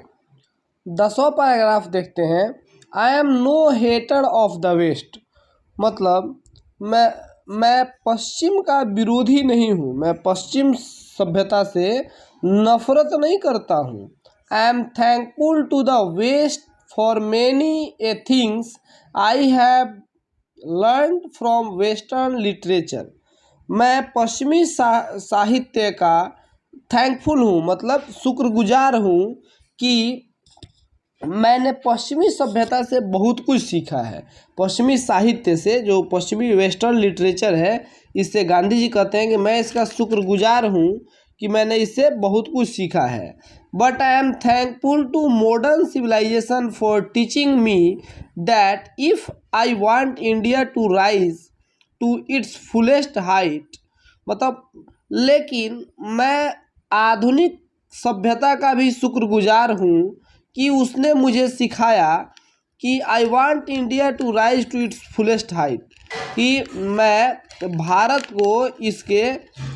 10वां पैराग्राफ देखते हैं। I am no hater of the west मतलब मैं पश्चिम का विरोधी नहीं हूँ, मैं पश्चिम सभ्यता से नफरत नहीं करता हूँ। I am thankful to the west for many a things I have learn from western literature. मैं पश्चिमी साहित्य का थैंकफुल हूँ, मतलब शुक्रगुजार हूँ कि मैंने पश्चिमी सभ्यता से बहुत कुछ सीखा है। पश्चिमी साहित्य से, जो पश्चिमी वेस्टर्न लिटरेचर है, इससे गांधी जी कहते हैं कि मैं इसका शुक्रगुजार हूँ कि मैंने इससे बहुत कुछ सीखा है। But I am thankful to modern civilization for teaching me that if I want India to rise to its fullest height. मतलब लेकिन मैं आधुनिक सभ्यता का भी शुक्रगुजार हूँ कि उसने मुझे सिखाया कि I want India to rise to its fullest height, कि मैं भारत को इसके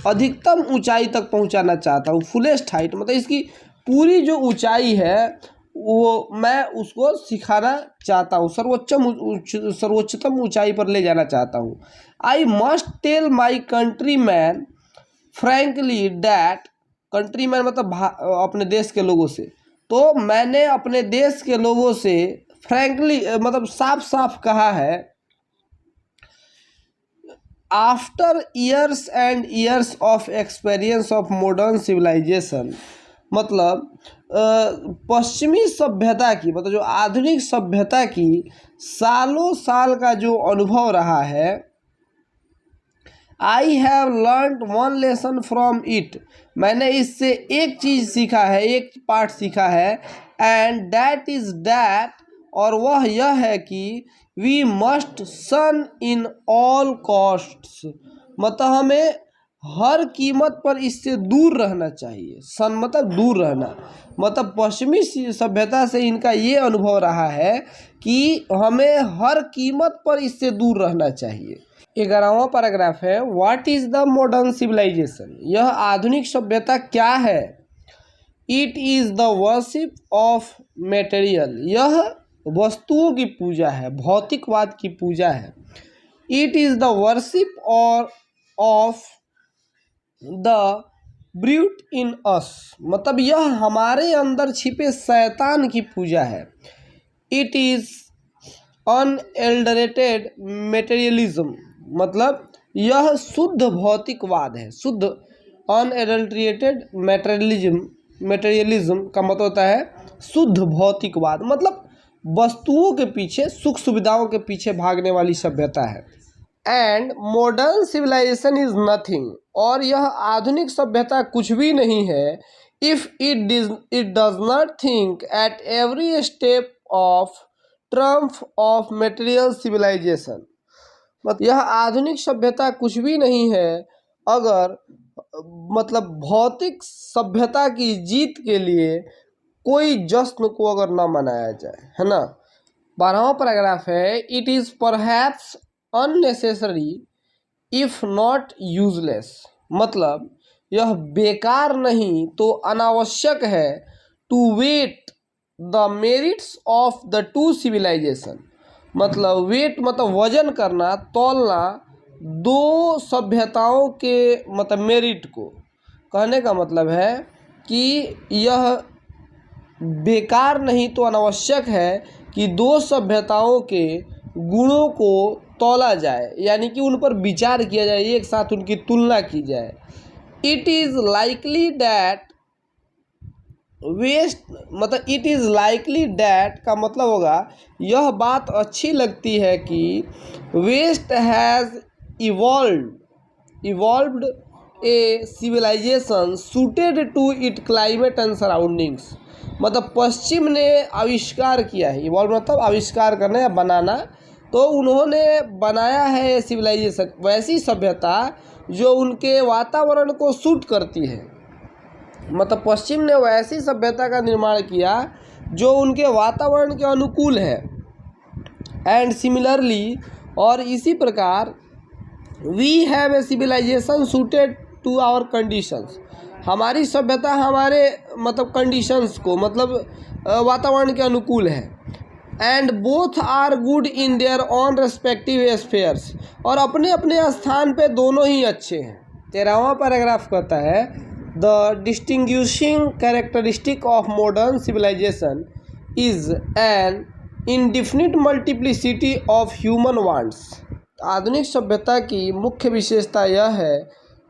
अधिकतम ऊंचाई तक पहुंचाना चाहता हूं। फुलेस्ट हाइट मतलब इसकी पूरी जो ऊंचाई है वो मैं उसको सिखाना चाहता हूं, सर्वोच्चतम ऊंचाई पर ले जाना चाहता हूं। I must tell my countryman frankly that, countryman मतलब अपने देश के लोगों से, तो मैंने अपने देश के लोगों से फ्रैंकली मतलब साफ साफ कहा है, after years and years of experience of modern civilization. मतलब पश्चिमी सभ्यता की, मतलब जो आधुनिक सभ्यता की सालों साल का जो अनुभव रहा है, आई have learn one lesson from it, मैंने इससे एक चीज़ सीखा है, एक पाठ सीखा है, एंड दैट इज़ दैट, और वह यह है कि we must shun in all costs, मतलब हमें हर कीमत पर इससे दूर रहना चाहिए। सन मतलब दूर रहना, मतलब पश्चिमी सभ्यता से इनका ये अनुभव रहा है कि हमें हर कीमत पर इससे दूर रहना चाहिए। 11वां पैराग्राफ है, what is the modern civilization, यह आधुनिक सभ्यता क्या है। It is the worship of material, यह वस्तुओं की पूजा है, भौतिकवाद की पूजा है। इट इज़ द वर्शिप और of the brute in us, मतलब यह हमारे अंदर छिपे शैतान की पूजा है। इट इज़ अनएडल्टरेटेड मटेरियलिज्म, मतलब यह शुद्ध भौतिकवाद है। शुद्ध अनएडल्टरेटेड मटेरियलिज्म का मतलब होता है शुद्ध भौतिकवाद, मतलब वस्तुओं के पीछे, सुख सुविधाओं के पीछे भागने वाली सभ्यता है। And modern civilization is nothing, और यह आधुनिक सभ्यता कुछ भी नहीं है, if it does not think at every step of triumph of material civilization, मतलब यह आधुनिक सभ्यता कुछ भी नहीं है अगर मतलब भौतिक सभ्यता की जीत के लिए कोई जश्न को अगर ना मनाया जाए, है ना। 12वां पैराग्राफ है, it is perhaps unnecessary if not useless, मतलब यह बेकार नहीं तो अनावश्यक है, to weigh the merits of the two civilization, मतलब वेट मतलब वजन करना, तौलना दो सभ्यताओं के मतलब मेरिट को। कहने का मतलब है कि यह बेकार नहीं तो अनावश्यक है कि दो सभ्यताओं के गुणों को तौला जाए, यानी कि उन पर विचार किया जाए, एक साथ उनकी तुलना की जाए। It is likely that west, मतलब इट इज़ लाइकली डैट का मतलब होगा यह बात अच्छी लगती है कि west has evolved a civilization suited to it climate and surroundings, मतलब पश्चिम ने आविष्कार किया है, इवॉल्व मतलब आविष्कार करना या बनाना, तो उन्होंने बनाया है सिविलाइजेशन, वैसी सभ्यता जो उनके वातावरण को सूट करती है, मतलब पश्चिम ने वैसी सभ्यता का निर्माण किया जो उनके वातावरण के अनुकूल है। एंड सिमिलरली, और इसी प्रकार, we have a civilization suited to our conditions, हमारी सभ्यता हमारे मतलब कंडीशंस को, मतलब वातावरण के अनुकूल है। And both are good in their own respective spheres, और अपने अपने स्थान पे दोनों ही अच्छे हैं। 13वां पैराग्राफ कहता है, the distinguishing characteristic of modern civilization is an indefinite multiplicity of human wants, आधुनिक सभ्यता की मुख्य विशेषता यह है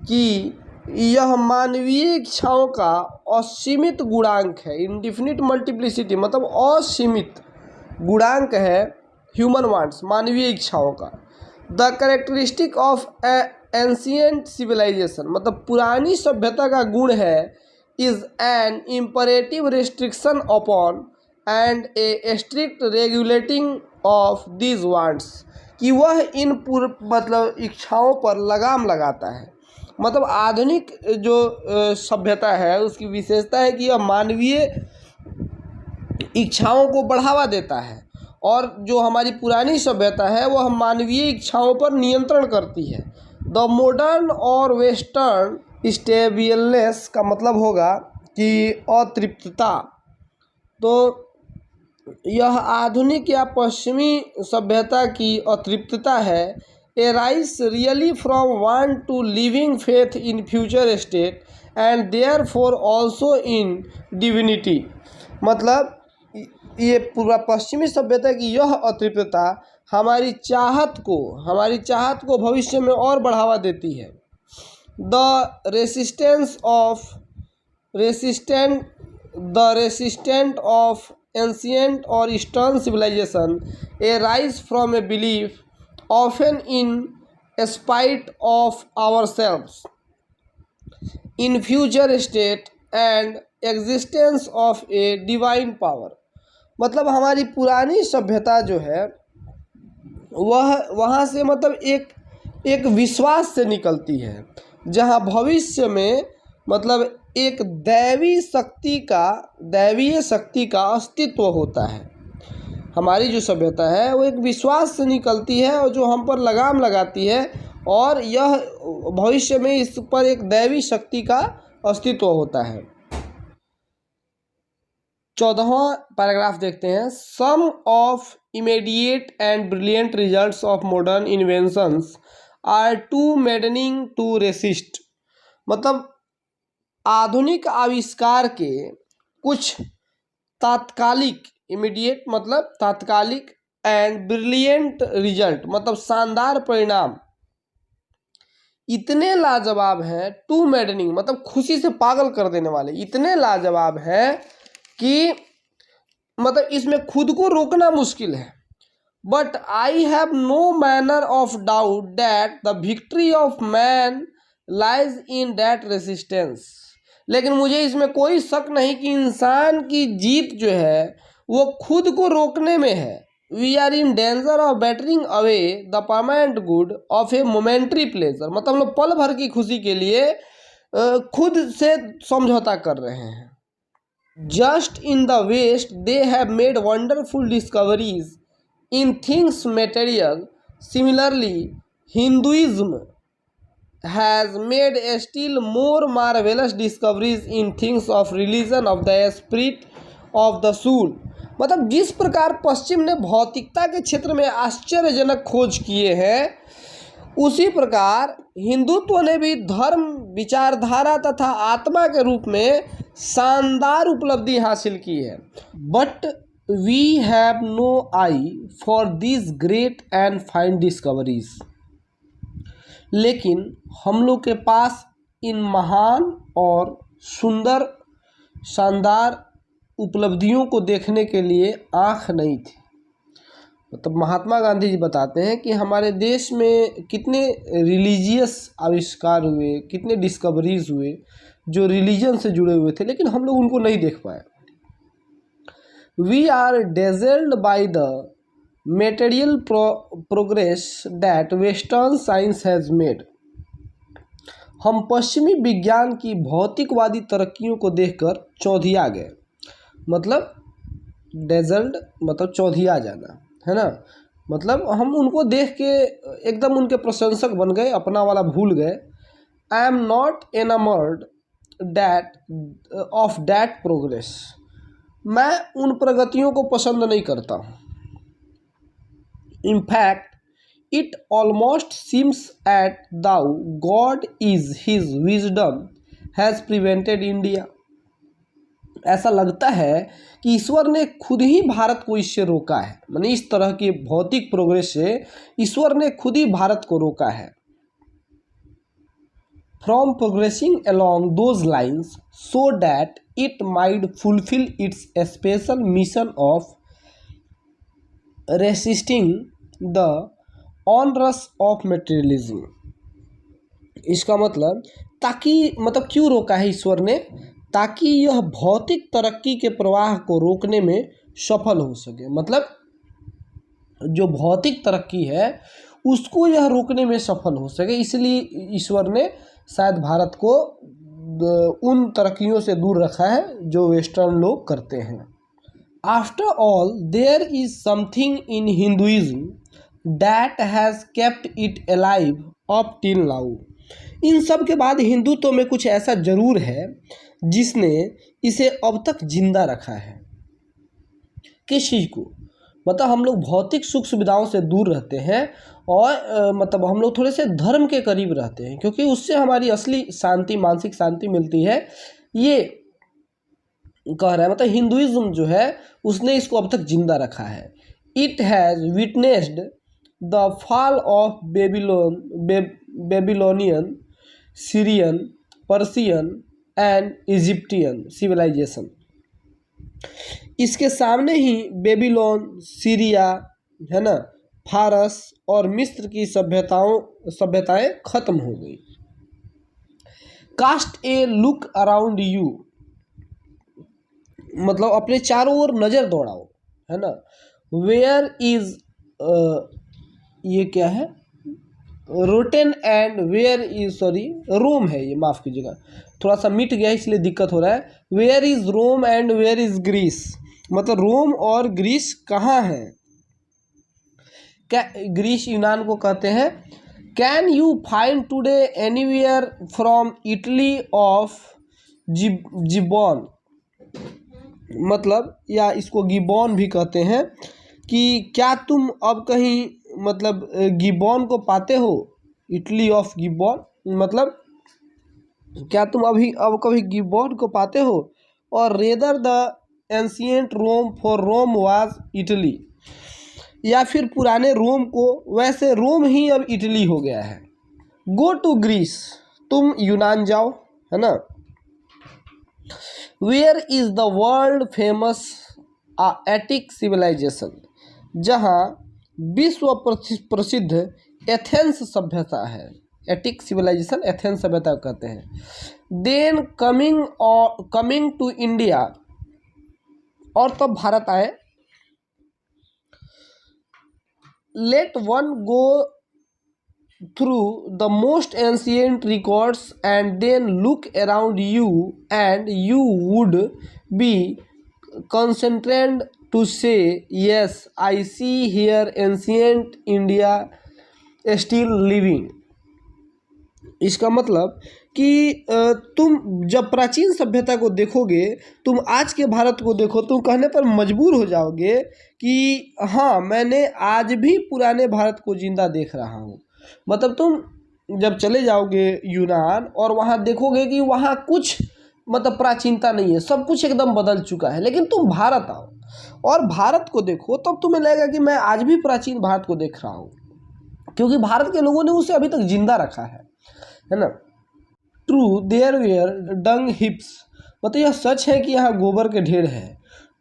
कि यह मानवीय इच्छाओं का असीमित गुणांक है। इंडिफिनिट मल्टीप्लिसिटी मतलब असीमित गुणांक है ह्यूमन वांट्स, मानवीय इच्छाओं का। The characteristic of ancient civilization मतलब पुरानी सभ्यता का गुण है is an imperative restriction upon and a strict regulating of these wants कि वह इन मतलब इच्छाओं पर लगाम लगाता है। मतलब आधुनिक जो सभ्यता है उसकी विशेषता है कि यह मानवीय इच्छाओं को बढ़ावा देता है, और जो हमारी पुरानी सभ्यता है वह मानवीय इच्छाओं पर नियंत्रण करती है। द मॉडर्न और वेस्टर्न स्टेबलनेस का मतलब होगा कि अतृप्तता। तो यह आधुनिक या पश्चिमी सभ्यता की अतृप्तता है। Arise really from want to living faith in future state and therefore also in divinity. मतलब ये पूरा पश्चिमी सभ्यता की यह अतृप्तता हमारी चाहत को भविष्य में और बढ़ावा देती है। द रेसिस्टेंट ऑफ एंशिएंट और eastern civilization arise from a belief often in spite of ourselves in future state and existence of a divine power. मतलब हमारी पुरानी सभ्यता जो है वह वहाँ से मतलब एक विश्वास से निकलती है, जहाँ भविष्य में मतलब एक दैवीय शक्ति का अस्तित्व होता है। हमारी जो सभ्यता है वो एक विश्वास से निकलती है और जो हम पर लगाम लगाती है, और यह भविष्य में इस पर एक दैवी शक्ति का अस्तित्व होता है। 14वां पैराग्राफ देखते हैं। Some of immediate and brilliant results of modern inventions are too maddening to resist. मतलब आधुनिक आविष्कार के कुछ तात्कालिक, इमीडिएट मतलब तात्कालिक, एंड ब्रिलियंट रिजल्ट मतलब शानदार परिणाम इतने लाजवाब हैं, टू मैडनिंग मतलब खुशी से पागल कर देने वाले, इतने लाजवाब हैं कि मतलब इसमें खुद को रोकना मुश्किल है। But I have no manner of doubt that the victory of man lies in that resistance. लेकिन मुझे इसमें कोई शक नहीं कि इंसान की जीत जो है वो खुद को रोकने में है। We are in danger of bartering away the permanent good of a momentary pleasure. मतलब लोग पल भर की खुशी के लिए खुद से समझौता कर रहे हैं। Just in the west they have made wonderful discoveries in things material. Similarly Hinduism has made still more marvelous discoveries in things of religion of the spirit of the soul। मतलब जिस प्रकार पश्चिम ने भौतिकता के क्षेत्र में आश्चर्यजनक खोज किए हैं, उसी प्रकार हिंदुत्व ने भी धर्म, विचारधारा तथा आत्मा के रूप में शानदार उपलब्धि हासिल की है। But we have no eye for these great and fine discoveries. लेकिन हम लोग के पास इन महान और सुंदर शानदार उपलब्धियों को देखने के लिए आँख नहीं थी। मतलब महात्मा गांधी जी बताते हैं कि हमारे देश में कितने रिलीजियस आविष्कार हुए, कितने डिस्कवरीज हुए जो रिलीजन से जुड़े हुए थे, लेकिन हम लोग उनको नहीं देख पाए। We are dazzled by the material progress that western science has made। हम पश्चिमी विज्ञान की भौतिकवादी तरक्कियों को देखकर चौंधिया गए। मतलब डेजल्ड मतलब चौंधिया जाना है ना। मतलब हम उनको देख के एकदम उनके प्रशंसक बन गए, अपना वाला भूल गए। I am not enamoured of that progress. मैं उन प्रगतियों को पसंद नहीं करता हूँ। In fact, it almost seems as though God is His wisdom has prevented India। ऐसा लगता है कि ईश्वर ने खुद ही भारत को इससे रोका है, माने इस तरह की भौतिक प्रोग्रेस से ईश्वर ने खुद ही भारत को रोका है। From progressing along those lines so that it might fulfil it's special mission of resisting the onerous of materialism. इसका मतलब मतलब क्यों रोका है ईश्वर ने, ताकि यह भौतिक तरक्की के प्रवाह को रोकने में सफल हो सके। मतलब जो भौतिक तरक्की है उसको यह रोकने में सफल हो सके, इसलिए ईश्वर ने शायद भारत को उन तरक्कियों से दूर रखा है जो वेस्टर्न लोग करते हैं। After all there is something in Hinduism that has kept it alive up till now. इन सब के बाद हिंदुत्व में कुछ ऐसा जरूर है जिसने इसे अब तक जिंदा रखा है। किस चीज़ को, मतलब हम लोग भौतिक सुख सुविधाओं से दूर रहते हैं और मतलब हम लोग थोड़े से धर्म के करीब रहते हैं, क्योंकि उससे हमारी असली शांति, मानसिक शांति मिलती है, ये कह रहा है। मतलब हिंदुइज्म जो है उसने इसको अब तक जिंदा रखा है। It has witnessed the fall of Babylonian, Syrian, Persian and Egyptian civilisation. इसके सामने ही बेबीलोन, सीरिया है ना, फारस और मिस्र की सभ्यताएं खत्म हो गई। Cast a look around you, मतलब अपने चारों ओर नजर दौड़ाओ, है ना। वेयर इज ये क्या है, rotten and where is, sorry Rome है ये, माफ़ कीजिएगा, थोड़ा सा मिट गया इसलिए दिक्कत हो रहा है। Where is Rome and where is Greece, मतलब रोम और ग्रीस कहाँ है। क्या ग्रीस यूनान को कहते हैं। Can you find today anywhere from Italy of Gibbon, मतलब या इसको गिबॉन भी कहते हैं, कि क्या तुम अब कहीं मतलब गिबॉन को पाते हो। इटली ऑफ गिबॉन मतलब क्या तुम अब कभी गिबॉन को पाते हो। और rather the ancient Rome, for Rome was Italy, या फिर पुराने रोम को, वैसे रोम ही अब इटली हो गया है। गो टू ग्रीस, तुम यूनान जाओ, है ना। Where is the world famous Attic civilisation, जहाँ विश्व प्रसिद्ध एथेंस सभ्यता है। एटिक सिविलाइजेशन एथेंस सभ्यता कहते हैं। देन कमिंग टू इंडिया, और तब भारत आए। Let one go through the most ancient records and then look around you and you would be concentrated to say yes I see here ancient India still living. इसका मतलब कि तुम जब प्राचीन सभ्यता को देखोगे, तुम आज के भारत को देखो, तुम कहने पर मजबूर हो जाओगे कि हाँ, मैंने आज भी पुराने भारत को जिंदा देख रहा हूँ। मतलब तुम जब चले जाओगे यूनान और वहाँ देखोगे कि वहाँ कुछ मतलब प्राचीनता नहीं है, सब कुछ एकदम बदल चुका है। लेकिन तुम भारत आओ और भारत को देखो, तब तुम्हें लगेगा कि मैं आज भी प्राचीन भारत को देख रहा हूँ, क्योंकि भारत के लोगों ने उसे अभी तक जिंदा रखा है ना। True there were dung heaps, मतलब यह सच है कि यहाँ गोबर के ढेर है।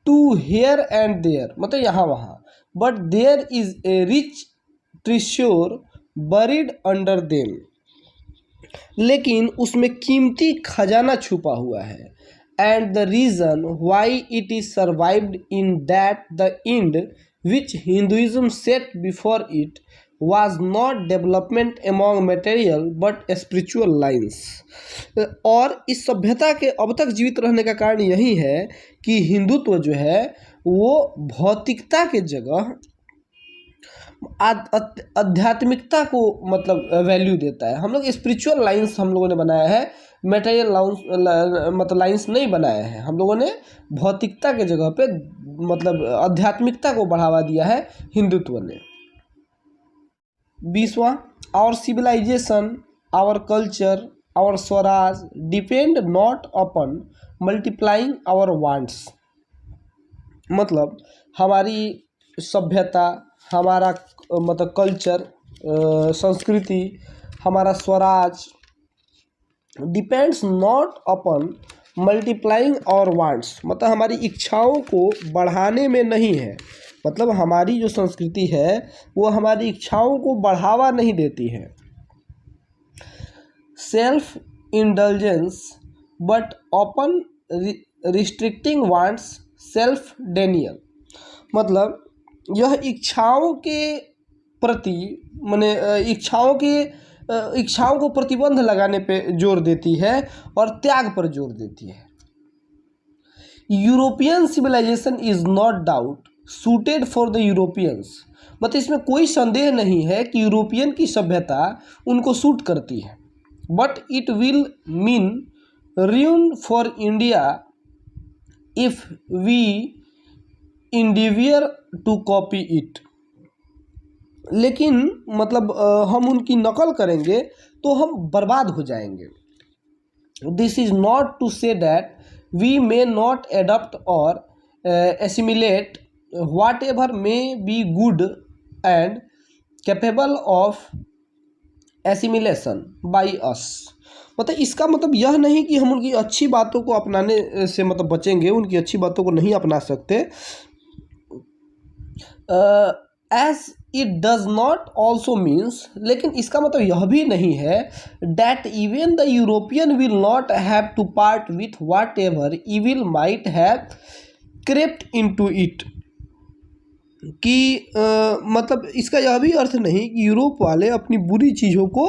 टू हेयर एंड देयर, मतलब यहाँ वहाँ। But there is a rich treasure buried under them, लेकिन उसमें कीमती खजाना छुपा हुआ है। And the reason why it is survived in that the end which Hinduism set before it was not development among material but spiritual lines। और इस सभ्यता के अब तक जीवित रहने का कारण यही है कि हिंदुत्व जो है वो भौतिकता के जगह आध्यात्मिकता को मतलब वैल्यू देता है। हम लोग स्पिरिचुअल लाइंस हम लोगों ने बनाया है, मटेरियल मतलब लाइंस नहीं बनाया है। हम लोगों ने भौतिकता के जगह पे मतलब आध्यात्मिकता को बढ़ावा दिया है हिंदुत्व ने। 20वां, our civilisation, our culture, our swaraj depend not upon multiplying our wants। मतलब हमारी सभ्यता, हमारा मतलब कल्चर, संस्कृति, हमारा Swaraj depends not upon multiplying और वांट्स, मतलब हमारी इच्छाओं को बढ़ाने में नहीं है। मतलब हमारी जो संस्कृति है वो हमारी इच्छाओं को बढ़ावा नहीं देती है। Self indulgence but open restricting wants self Daniel. मतलब यह इच्छाओं के प्रति माने इच्छाओं को प्रतिबंध लगाने पे जोर देती है और त्याग पर जोर देती है। European civilisation is not doubt suited for the Europeans. मतलब इसमें कोई संदेह नहीं है कि यूरोपियन की सभ्यता उनको सूट करती है। But it will mean ruin for India if we endeavor to copy it. लेकिन मतलब हम उनकी नकल करेंगे तो हम बर्बाद हो जाएंगे। This is not to say that we may not adapt or assimilate whatever may be good and capable of assimilation by us. मतलब इसका मतलब यह नहीं कि हम उनकी अच्छी बातों को अपनाने से मतलब बचेंगे, उनकी अच्छी बातों को नहीं अपना सकते। As it does not also means, लेकिन इसका मतलब यह भी नहीं है that even the European will not have to part with whatever evil might have crept into it. कि मतलब इसका यह भी अर्थ नहीं कि यूरोप वाले अपनी बुरी चीज़ों को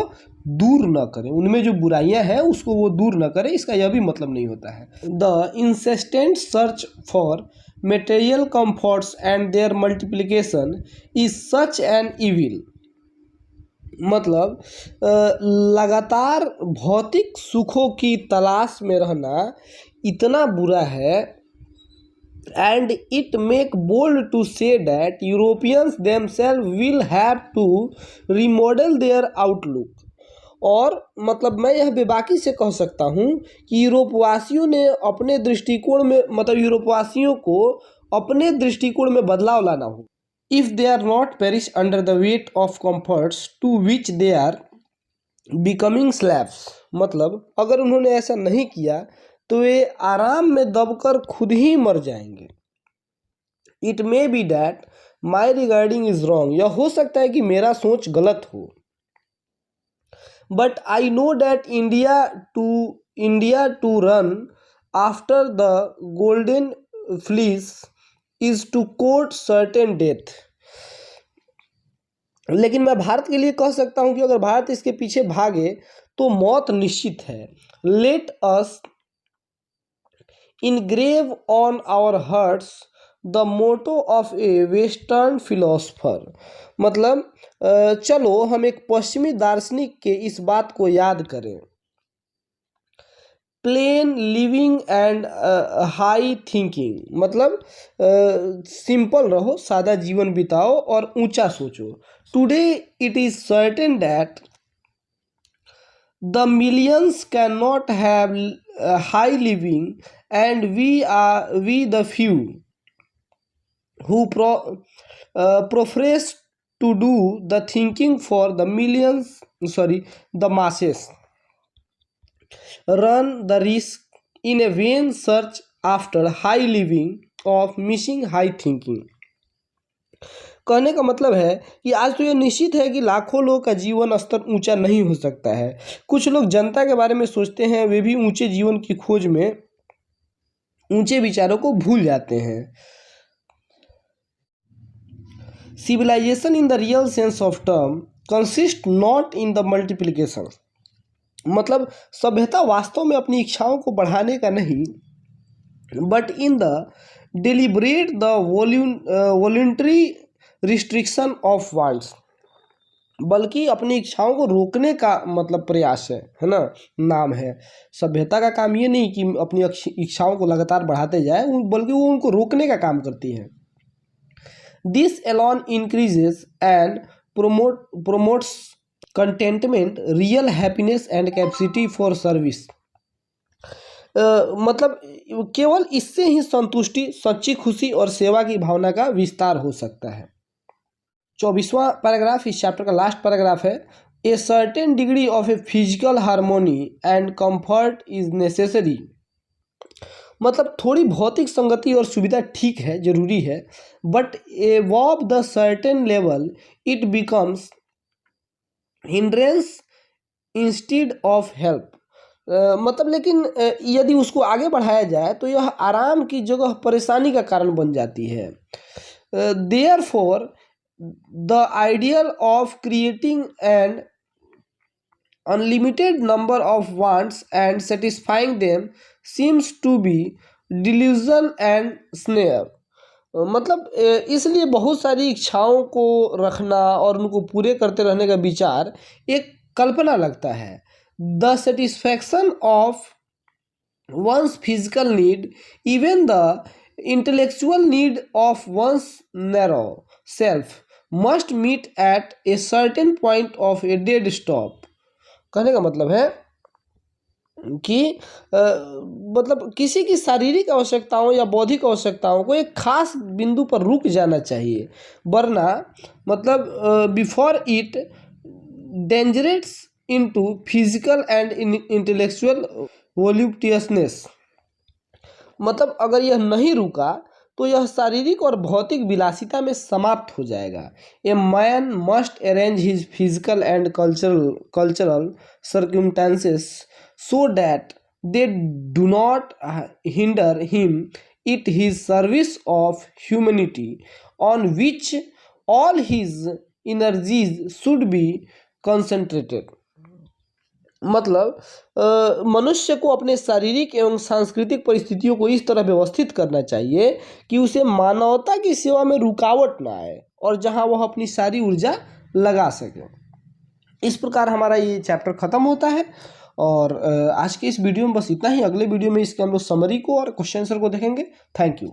दूर न करें, उनमें जो बुराइयां हैं उसको वो दूर न करें, इसका यह भी मतलब नहीं होता है। The insistent search for material comforts and their multiplication is such an evil। मतलब लगातार भौतिक सुखों की तलाश में रहना इतना बुरा है। and it make bold to say that Europeans themselves will have to remodel their outlook। और मतलब मैं यह बेबाकी से कह सकता हूँ कि यूरोपवासियों ने अपने दृष्टिकोण में मतलब यूरोपवासियों को अपने दृष्टिकोण में बदलाव लाना हो। If they are not perish under the weight of comforts to which they are becoming slaves. मतलब अगर उन्होंने ऐसा नहीं किया तो वे आराम में दबकर खुद ही मर जाएंगे। It may be that my regarding is wrong. यह हो सकता है कि मेरा सोच गलत हो। But I know that India to run after the golden fleece is to court certain death। लेकिन मैं भारत के लिए कह सकता हूँ कि अगर भारत इसके पीछे भागे तो मौत निश्चित है। Let us engrave on our hearts the motto of a western philosopher. मतलब चलो हम एक पश्चिमी दार्शनिक के इस बात को याद करें। Plain living and high thinking. मतलब सिंपल रहो, सादा जीवन बिताओ और ऊंचा सोचो। Today it is certain that the millions can not have high living and we the few who profess to do the thinking for the the masses run the risk in a vain search after high living of missing high thinking। कहने का मतलब है कि आज तो यह निश्चित है कि लाखों लोगों का जीवन स्तर ऊंचा नहीं हो सकता है। कुछ लोग जनता के बारे में सोचते हैं, वे भी ऊंचे जीवन की खोज में ऊंचे विचारों को भूल जाते हैं। Civilization in the real sense of term consists not in the multiplication। मतलब सभ्यता वास्तव में अपनी इच्छाओं को बढ़ाने का नहीं, but in the deliberate the voluntary restriction of wants. बल्कि अपनी इच्छाओं को रोकने का मतलब प्रयास है ना, नाम है। सभ्यता का काम ये नहीं कि अपनी इच्छाओं को लगातार बढ़ाते जाए, बल्कि वो उनको रोकने का काम करती है। This alone increases and promotes contentment, real happiness and capacity for service. मतलब केवल इससे ही संतुष्टि, सच्ची खुशी और सेवा की भावना का विस्तार हो सकता है। 24वां पैराग्राफ इस चैप्टर का लास्ट पैराग्राफ है। A certain degree of a physical harmony and comfort is necessary. मतलब थोड़ी भौतिक संगति और सुविधा ठीक है, जरूरी है, but above the certain level it becomes hindrance instead of help. मतलब लेकिन यदि उसको आगे बढ़ाया जाए तो यह आराम की जगह परेशानी का कारण बन जाती है। Therefore the ideal of creating an unlimited number of wants and satisfying them seems to be delusion and snare. मतलब इसलिए बहुत सारी इच्छाओं को रखना और उनको पूरे करते रहने का विचार एक कल्पना लगता है। The satisfaction of one's physical need, even the intellectual need of one's narrow self must meet at a certain point a dead डेड स्टॉप। कहने का मतलब है कि मतलब किसी की शारीरिक आवश्यकताओं या बौद्धिक आवश्यकताओं को एक खास बिंदु पर रुक जाना चाहिए, वरना मतलब before it degenerates into physical and intellectual voluptuousness. मतलब अगर यह नहीं रुका तो यह शारीरिक और भौतिक विलासिता में समाप्त हो जाएगा। A man must arrange his physical and cultural circumstances so that they do not hinder him it his service of humanity on which all his energies should be concentrated। मतलब मनुष्य को अपने शारीरिक एवं सांस्कृतिक परिस्थितियों को इस तरह व्यवस्थित करना चाहिए कि उसे मानवता की सेवा में रुकावट ना आए और जहां वह अपनी सारी ऊर्जा लगा सके। इस प्रकार हमारा ये चैप्टर ख़त्म होता है और आज के इस वीडियो में बस इतना ही। अगले वीडियो में इसके हम लोग समरी को और क्वेश्चन आंसर को देखेंगे। Thank you.